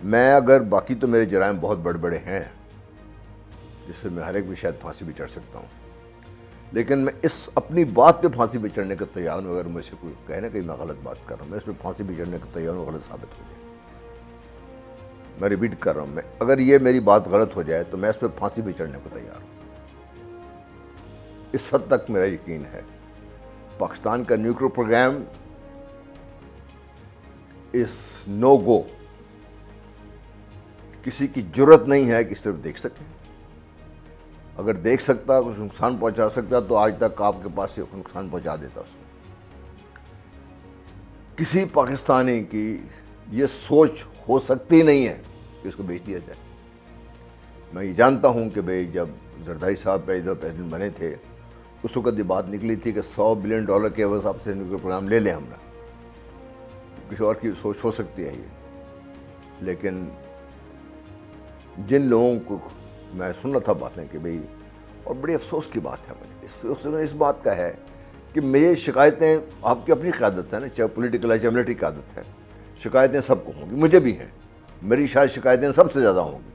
میں اگر باقی تو میرے جرائم بہت بڑے بڑے ہیں جس سے میں ہر ایک بھی شاید پھانسی بھی چڑھ سکتا ہوں، لیکن میں اس اپنی بات پہ پھانسی پہ چڑھنے کا تیار ہوں. اگر مجھ سے کوئی کہے نا کہ میں غلط بات کر رہا ہوں، میں اس پہ پھانسی پہ چڑھنے کا تیار ہوں، غلط ثابت ہو جائے. میں ریپیٹ کر رہا ہوں، میں اگر یہ میری بات غلط ہو جائے تو میں اس پہ پھانسی پہ چڑھنے کو تیار ہوں. اس حد تک میرا یقین ہے. پاکستان کا نیوکلیر پروگرام اس نو گو. کسی کی جرت نہیں ہے کہ صرف دیکھ سکے. اگر دیکھ سکتا، کچھ نقصان پہنچا سکتا تو آج تک آپ کے پاس سے نقصان پہنچا دیتا اس کو. کسی پاکستانی کی یہ سوچ ہو سکتی نہیں ہے کہ اس کو بیچ دیا جائے. میں یہ جانتا ہوں کہ بھئی جب زرداری صاحب پریزیڈنٹ بنے تھے اس وقت یہ بات نکلی تھی کہ $100 بلین کے عوض آپ سے نیوکلیر پروگرام لے لیں ہمارا. کسی اور کی سوچ ہو سکتی ہے یہ، لیکن جن لوگوں کو میں سن رہا تھا باتیں کہ بھئی، اور بڑی افسوس کی بات ہے، مجھے اس بات کا ہے کہ میری شکایتیں، آپ کی اپنی قیادت ہے نا، چاہے پولیٹیکل ہے چاہے ملٹری قیادت ہے، شکایتیں سب کو ہوں گی، مجھے بھی ہیں، میری شاید شکایتیں سب سے زیادہ ہوں گی.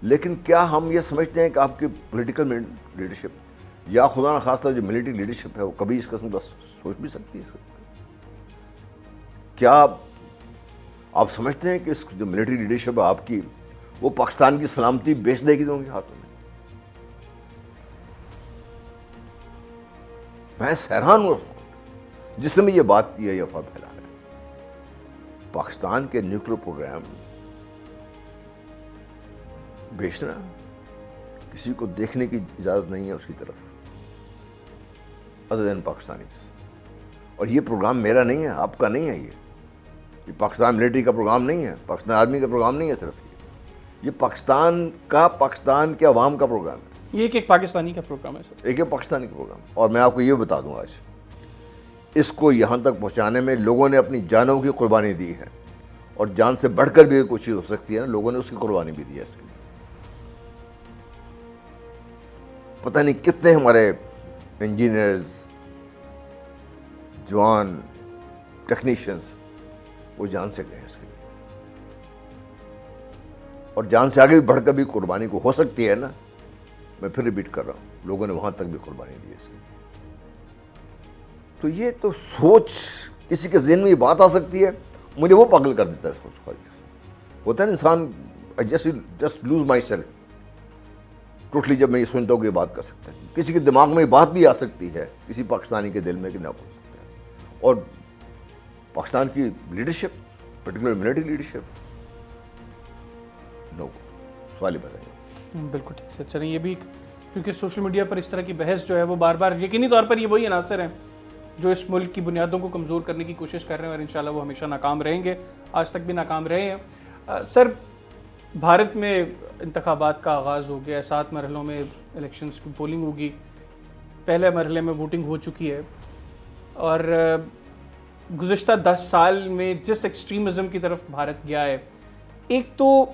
لیکن کیا ہم یہ سمجھتے ہیں کہ آپ کی پولیٹیکل لیڈرشپ یا خدا نخواستہ جو ملٹری لیڈرشپ ہے وہ کبھی اس قسم کا سوچ بھی سکتی ہے؟ کیا آپ سمجھتے ہیں کہ اس جو ملٹری لیڈرشپ ہے آپ کی، وہ پاکستان کی سلامتی بیچ دے گی ان کے ہاتھوں میں؟ میں حیران ہوں جس نے یہ بات کی ہے، یہ افواہ پھیلا ہے. پاکستان کے نیوکلیر پروگرام بیچنا، کسی کو دیکھنے کی اجازت نہیں ہے اس کی طرف ادر دین پاکستانی. اور یہ پروگرام میرا نہیں ہے، آپ کا نہیں ہے. یہ پاکستان ملٹری کا پروگرام نہیں ہے، پاکستان آرمی کا پروگرام نہیں ہے. صرف یہ پاکستان کا، پاکستان کے عوام کا پروگرام ہے. یہ ایک پاکستانی کا پروگرام ہے سر. ایک پاکستانی کا پروگرام. اور میں آپ کو یہ بتا دوں، آج اس کو یہاں تک پہنچانے میں لوگوں نے اپنی جانوں کی قربانی دی ہے، اور جان سے بڑھ کر بھی کوئی چیز ہو سکتی ہے نا، لوگوں نے اس کی قربانی بھی دی ہے. اس کے لیے پتہ نہیں کتنے ہمارے انجینئرز، جوان ٹیکنیشینز وہ جان سے گئے اس کے لیے، اور جان سے آگے بھی بڑھ کر بھی قربانی کو ہو سکتی ہے نا. میں پھر ریپیٹ کر رہا ہوں، لوگوں نے وہاں تک بھی قربانی دی ہے اس کے لیے. تو یہ تو سوچ کسی کے ذہن میں یہ بات آ سکتی ہے، مجھے وہ پاگل کر دیتا ہے. سوچ ہوتا ہے نا انسان، just loose my self totally جب میں یہ سنتا ہوں کہ یہ بات کر سکتا ہے. کسی کے دماغ میں یہ بات بھی آ سکتی ہے، کسی پاکستانی کے دل میں کہ نہ پہنچ سکتا ہے. اور پاکستان کی لیڈرشپ، پرٹیکولر ملٹری لیڈرشپ، نو، سوال ہی بتائیں. بالکل ٹھیک سے چلیں. یہ بھی کیونکہ سوشل میڈیا پر اس طرح کی بحث جو ہے وہ بار بار یقینی طور پر یہ وہی عناصر ہیں جو اس ملک کی بنیادوں کو کمزور کرنے کی کوشش کر رہے ہیں، اور انشاءاللہ وہ ہمیشہ ناکام رہیں گے. آج تک بھی ناکام رہے ہیں. سر، بھارت میں انتخابات کا آغاز ہو گیا، 7 مرحلوں میں الیکشنز کی پولنگ ہوگی. پہلے مرحلے میں ووٹنگ ہو چکی ہے، اور گزشتہ 10 سال میں جس ایکسٹریمزم کی طرف بھارت گیا ہے، ایک تو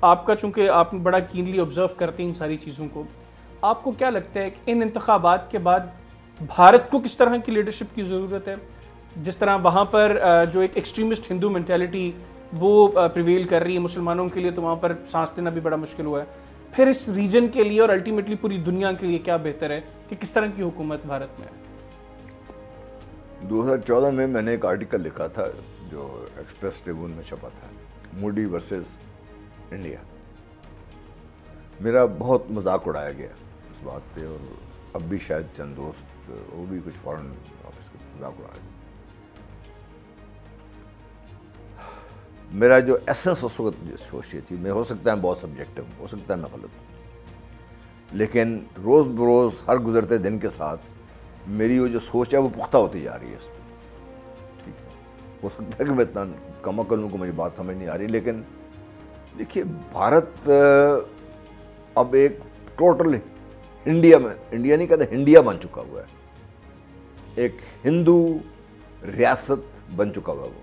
آپ کا، چونکہ آپ بڑا کینلی آبزرو کرتے ہیں ان ساری چیزوں کو، آپ کو کیا لگتا ہے کہ ان انتخابات کے بعد بھارت کو کس طرح کی لیڈرشپ کی ضرورت ہے؟ جس طرح وہاں پر جو ایک ایکسٹریمسٹ ہندو مینٹیلٹی وہ پریویل کر رہی ہے مسلمانوں کے لیے، تو وہاں پر سانس لینا بھی بڑا مشکل ہوا ہے. پھر اس ریجن کے لیے اور الٹیمیٹلی پوری دنیا کے لیے کیا بہتر ہے کہ کس طرح کی حکومت بھارت میں ہے؟ 2014 میں میں نے ایک آرٹیکل لکھا تھا جو ایکسپریس ٹریبون میں چھپا تھا، موڈی ورسز انڈیا. میرا بہت مذاق اڑایا گیا اس بات پہ، اور اب بھی شاید چند دوست وہ بھی کچھ فارن آفس کا مذاق اڑا رہے. میرا جو ایسنس اس وقت سوچ یہ تھی، میں ہو سکتا ہے بہت سبجیکٹو، ہو سکتا ہے میں غلط ہوں، لیکن روز بروز ہر گزرتے دن کے ساتھ میری وہ جو سوچ ہے وہ پختہ ہوتی جا رہی ہے اس میں. ٹھیک ہے، ہو سکتا ہے کہ میں اتنا کم عقل ہوں کو میری بات سمجھ نہیں آ رہی، لیکن دیکھیے بھارت اب ایک ٹوٹل انڈیا میں، انڈیا نہیں کہتے، انڈیا بن چکا ہوا ہے. ایک ہندو ریاست بن چکا ہوا ہے. وہ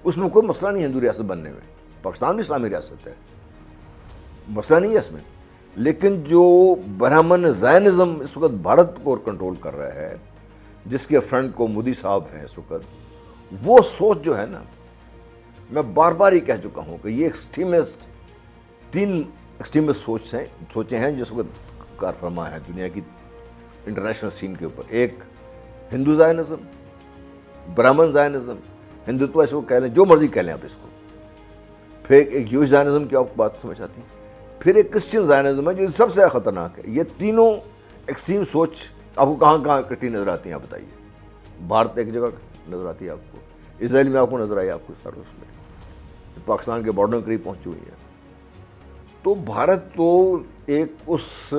اس میں کوئی مسئلہ نہیں ہندو ریاست بننے میں، پاکستان بھی اسلامی ریاست ہے، مسئلہ نہیں ہے اس میں. لیکن جو برہمن زائنزم اس وقت بھارت کو کنٹرول کر رہا ہے، جس کے فرنٹ کو مودی صاحب ہیں اس وقت، وہ سوچ جو ہے نا، میں بار بار یہ کہہ چکا ہوں کہ یہ تین ایکسٹریمسٹ سوچیں ہیں جس وقت کار فرما ہے دنیا کی انٹرنیشنل سین کے اوپر. ایک ہندو زائنزم، برہمن زائنزم، ہندوتوا، اس کو کہہ لیں جو مرضی کہہ لیں آپ اس کو. پھر ایک جوش زائنزم کی آپ کو بات سمجھ آتی ہے. پھر ایک کرسچن زائنزم ہے جو سب سے زیادہ خطرناک ہے. یہ تینوں ایکسٹریم سوچ آپ کو کہاں کہاں اکٹھی نظر آتی ہیں آپ بتائیے. بھارت ایک جگہ نظر آتی ہے آپ کو، اسرائیل میں آپ کو نظر آئی آپ کو سر اس میں، پاکستان کے بارڈر کے قریب پہنچی ہوئی ہے. تو بھارت تو ایک اس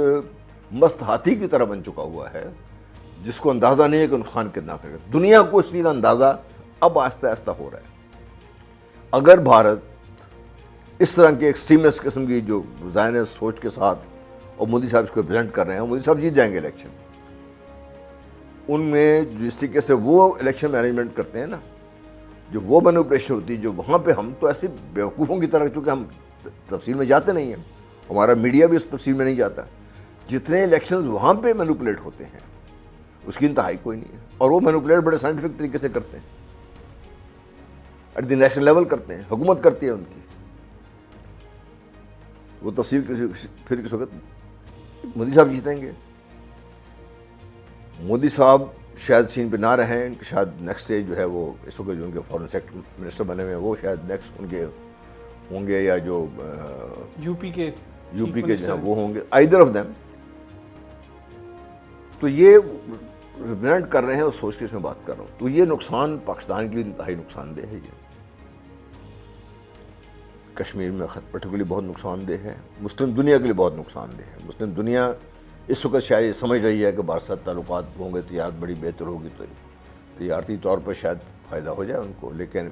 مست ہاتھی کی طرح بن چکا ہوا ہے جس کو اندازہ نہیں ہے کہ نقصان کتنا کرے گا. دنیا کو اس لیے اندازہ اب آہستہ آہستہ ہو رہا ہے. اگر بھارت اس طرح کے ایکسٹریمسٹ قسم کی جو زائنسٹ سوچ کے ساتھ، اور مودی صاحب اس کو پریزنٹ کر رہے ہیں، مودی صاحب جیت جائیں گے الیکشن. ان میں جس طریقے سے وہ الیکشن مینجمنٹ کرتے ہیں نا، جو وہ مینوپولیشن ہوتی ہے، جو وہاں پہ ہم تو ایسے بیوقوفوں کی طرح، کیونکہ ہم تفصیل میں جاتے نہیں ہیں، ہمارا میڈیا بھی اس تفصیل میں نہیں جاتا، جتنے الیکشنز وہاں پہ مینوپولیٹ ہوتے ہیں اس کی انتہائی کوئی نہیں ہے. اور وہ مینوپولیٹ بڑے سائنٹیفک طریقے سے کرتے ہیں، ایٹ دی نیشنل لیول کرتے ہیں، حکومت کرتی ہے ان کی. وہ تفصیل پھر کس وقت مودی صاحب جیتیں گے. مودی صاحب شاید سین پہ نہ رہیں، ان کے شاید نیکسٹ اسٹیج جو ہے وہ اس وقت جو ان کے فارن سیکٹر منسٹر بنے ہوئے ہیں وہ شاید نیکسٹ ان کے ہوں گے، یا جو یو پی کے جو ہیں وہ ہوں گے، آئدر آف دیم. تو یہ ریپرزینٹ کر رہے ہیں اور سوچ کے اس میں بات کر رہا ہوں. تو یہ نقصان پاکستان کے لیے انتہائی نقصان دہ ہے. یہ کشمیر میں پرٹیکولرلی بہت نقصان دہ ہے. مسلم دنیا کے لیے بہت نقصان دہ ہے. مسلم دنیا اس وقت شاید یہ سمجھ رہی ہے کہ بارہ سات تعلقات ہوں گے تجارت بڑی بہتر ہوگی، تو تجارتی طور پر شاید فائدہ ہو جائے ان کو، لیکن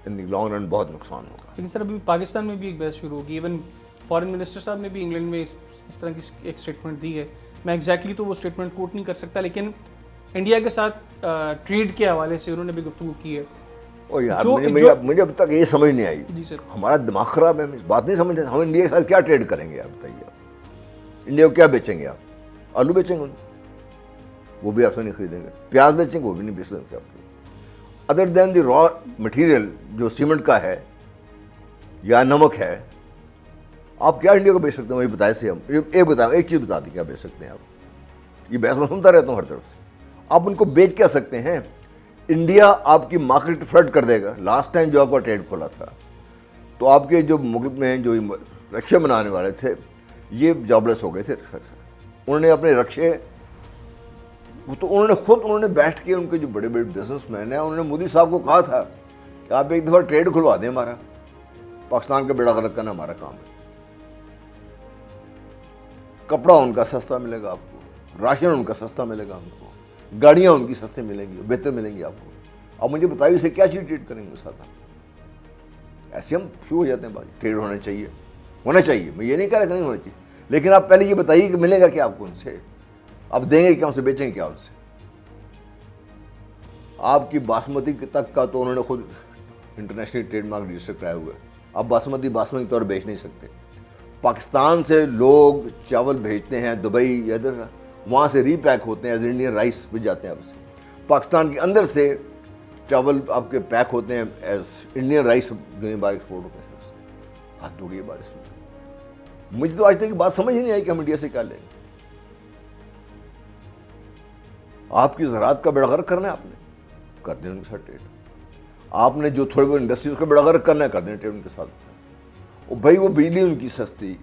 ان دی لانگ رن بہت نقصان ہوگا. لیکن سر ابھی پاکستان میں بھی ایک بحث شروع ہوگی. ایون فارن منسٹر صاحب نے بھی انگلینڈ میں اس طرح کی ایک اسٹیٹمنٹ دی ہے. میں ایگزیکٹلی تو وہ اسٹیٹمنٹ کوٹ نہیں کر سکتا، لیکن انڈیا کے ساتھ ٹریڈ کے حوالے سے انہوں نے بھی گفتگو کی ہے. اور یار مجھے اب تک یہ سمجھ نہیں آئی. جی سر، ہمارا دماغ خراب ہے، ہم اس بات نہیں سمجھ رہے. ہم انڈیا کے ساتھ کیا ٹریڈ کریں گے آپ بتائیے. انڈیا کو کیا بیچیں گے آپ؟ آلو بیچیں گے وہ بھی آپ سے نہیں خریدیں گے. پیاز بیچیں گے وہ بھی نہیں بیچ سکتے آپ کو. ادر دین دی را مٹیریل جو سیمنٹ کا ہے یا نمک ہے، آپ کیا انڈیا کو بیچ سکتے ہیں؟ مجھے بتائے سے ہم ایک چیز بتا دیں کیا بیچ سکتے ہیں آپ. یہ بحث میں سنتا رہتا ہوں ہر طرف سے. آپ ان کو بیچ کیا سکتے ہیں؟ انڈیا آپ کی مارکیٹ فلڈ کر دے گا. لاسٹ ٹائم جو آپ کا ٹریڈ کھولا تھا تو آپ کے جو ملک میں جو رکشے بنانے والے تھے یہ جاب لیس ہو گئے تھے. انہوں نے اپنے رکشے انہوں نے بیٹھ کے، ان کے جو بڑے بڑے بزنس مین ہیں، انہوں نے مودی صاحب کو کہا تھا کہ آپ ایک دفعہ ٹریڈ کھلوا دیں ہمارا، پاکستان کا بیڑا غرق کرنا ہمارا کام ہے. کپڑا ان کا سستا ملے گا آپ کو، راشن ان کا سستا ملے گا، ان کو گاڑیاں ان کی سستے ملیں گی، بہتر ملیں گی آپ کو. اب مجھے بتائیے اسے کیا چیز ٹریڈ کریں گے ساتھ؟ ایسے ہم شروع ہو جاتے ہیں بات. ٹریڈ ہونا چاہیے. میں یہ نہیں کہہ رہا کہ نہیں ہونا چاہیے، لیکن آپ پہلے یہ بتائیے کہ ملے گا کیا آپ کو ان سے؟ آپ دیں گے کیا ان سے؟ بیچیں گے کیا ان سے؟ آپ کی باسمتی تک کا تو انہوں نے خود انٹرنیشنل ٹریڈ مارک رجسٹر کرایا ہوا ہے. آپ باسمتی طور بیچ نہیں سکتے. پاکستان سے لوگ چاول بھیجتے ہیں دبئی یا ادھر، وہاں سے ری پیک ہوتے ہیں ایز انڈین رائس بھیج جاتے ہیں. آپ سے پاکستان کے اندر سے چاول آپ کے پیک ہوتے ہیں ایز انڈین رائس، دنیا بار ایکسپورٹ ہوتے ہیں. ہاتھ ہو گئی بات اس میں. مجھے تو آج تک یہ بات سمجھ ہی نہیں آئی کہ ہم انڈیا سے کیا لیں گے. آپ کی زراعت کا بیڑا غرق کرنا ہے، آپ نے کر دیں ان کے ساتھ ٹریڈ. آپ نے جو تھوڑے بہت انڈسٹری اس کا بیڑا غرق کرنا ہے، کر دیں ٹریڈ ان کے ساتھ. اور بھائی وہ بجلی ان کی سستی،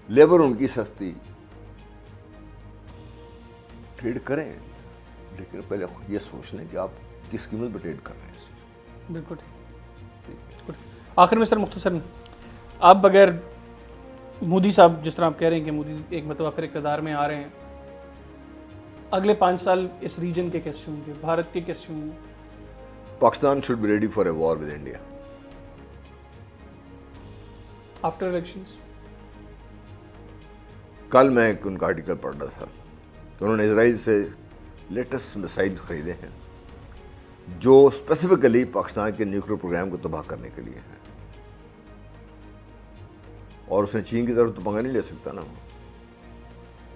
لیبر ان کی سستی، ٹریڈ کریں، لیکن پہلے یہ سوچ لیں کہ آپ کس قیمت پہ ٹریڈ کر رہے ہیں. بالکل ٹھیک. آخر میں سر مختصراً، اب اگر مودی صاحب جس طرح آپ کہہ رہے ہیں کہ مودی ایک مرتبہ پھر اقتدار میں آ رہے ہیں، اگلے 5 سال اس ریجن کے کیسے ہوں گے، بھارت کے کیسے ہوں گے؟ Pakistan should be ready for a war with India. After elections. کل میں ان کا آرٹیکل پڑھ رہا تھا کہ انہوں نے اسرائیل سے لیٹسٹ میسائل خریدے ہیں جو اسپیسیفکلی پاکستان کے نیوکلیر پروگرام کو تباہ کرنے کے لیے ہیں. اور اس نے چین کی طرف تو پنگا نہیں لے سکتا نا.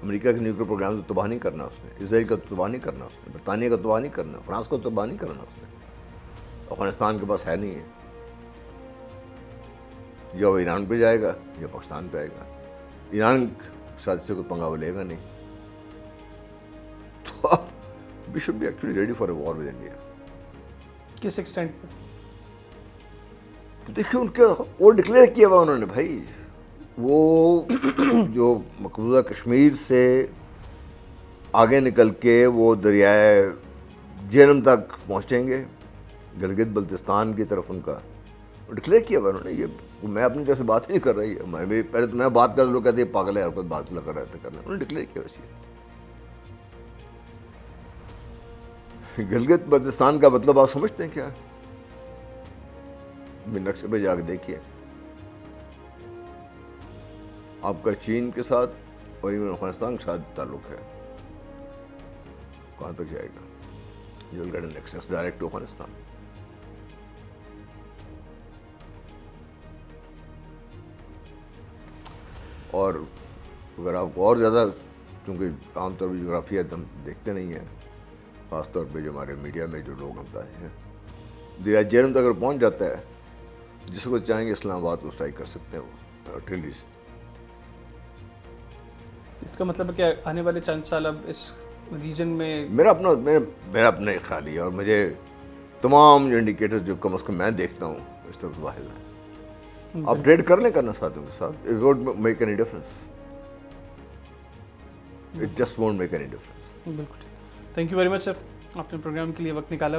امریکہ کے نیوکلیر پروگرام تو تباہ نہیں کرنا اس نے، اسرائیل کا تو تباہ نہیں کرنا اس نے، برطانیہ کا تباہ نہیں کرنا، فرانس کا تباہ نہیں کرنا اس نے. افغانستان کے پاس ہے نہیں ہے. یا وہ ایران پہ جائے گا یا پاکستان پہ آئے گا. ایران کے ساتھ سے کوئی پنگا وہ لے گا نہیں. تو اب we should be actually ready for a war with India. کس ایکسٹینٹ پہ؟ تو دیکھیے ان کا وہ ڈکلیئر کیا ہوا انہوں نے بھائی, وہ جو مقبوضہ کشمیر سے آگے نکل کے وہ دریائے جہلم تک پہنچیں گے, گلگت بلتستان کی طرف ان کا ڈکلیئر کیا ہوا انہوں نے. یہ میں اپنی طرف سے بات ہی نہیں کر رہی ہے, پہلے تو میں بات کر لوگ کہتے ہیں پاگل ہے, حرکت بات لگ رہا تھا کرنا. انہوں نے ڈکلیئر کیا ویسے. گلگت بلتستان کا مطلب آپ سمجھتے ہیں کیا؟ نقشے پہ جا کے دیکھیے, آپ کا چین کے ساتھ اور ایون افغانستان کے ساتھ تعلق ہے, کہاں تک جائے گا؟ You will get an access direct to Afghanistan. اور اگر آپ کو اور زیادہ, کیونکہ عام طور پہ جغرافیہ ہم دیکھتے نہیں ہیں, خاص طور پہ جو ہمارے میڈیا میں جو لوگ ہوتا ہے, دریائے جہلم تک اگر پہنچ جاتا ہے, جس کو چاہیں گے اسلام آباد کو اسٹرائک کر سکتے ہیں وہ ٹھیلی سے. اس کا مطلب ہے کہ آنے والے چند سال اب اس ریجن میں میرا اپنا خیال ہی ہے, اور مجھے تمام جو انڈیکیٹرز جو کم از کم میں دیکھتا ہوں اس طرف واحد ہیں. آپ ٹریڈ کر لیں کرنا ساتھیوں کے ساتھ, it won't make any difference, it just won't make any difference. بالکل. تھینک یو ویری مچ سر, آپ نے پروگرام کے لیے وقت نکالا.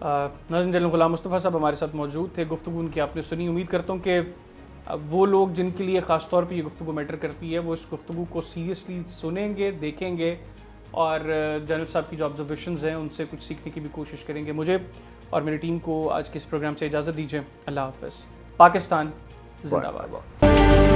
ناظرین, جنرل غلام مصطفیٰ صاحب ہمارے ساتھ موجود تھے, گفتگو ان کی آپ نے سنی. امید کرتا ہوں کہ وہ لوگ جن کے لیے خاص طور پہ یہ گفتگو میٹر کرتی ہے وہ اس گفتگو کو سیریسلی سنیں گے, دیکھیں گے, اور جنرل صاحب کی جو آبزرویشنز ہیں ان سے کچھ سیکھنے کی بھی کوشش کریں گے. مجھے اور میری ٹیم کو آج کے اس پروگرام سے اجازت دیجیے. اللہ حافظ. پاکستان زندہ باد.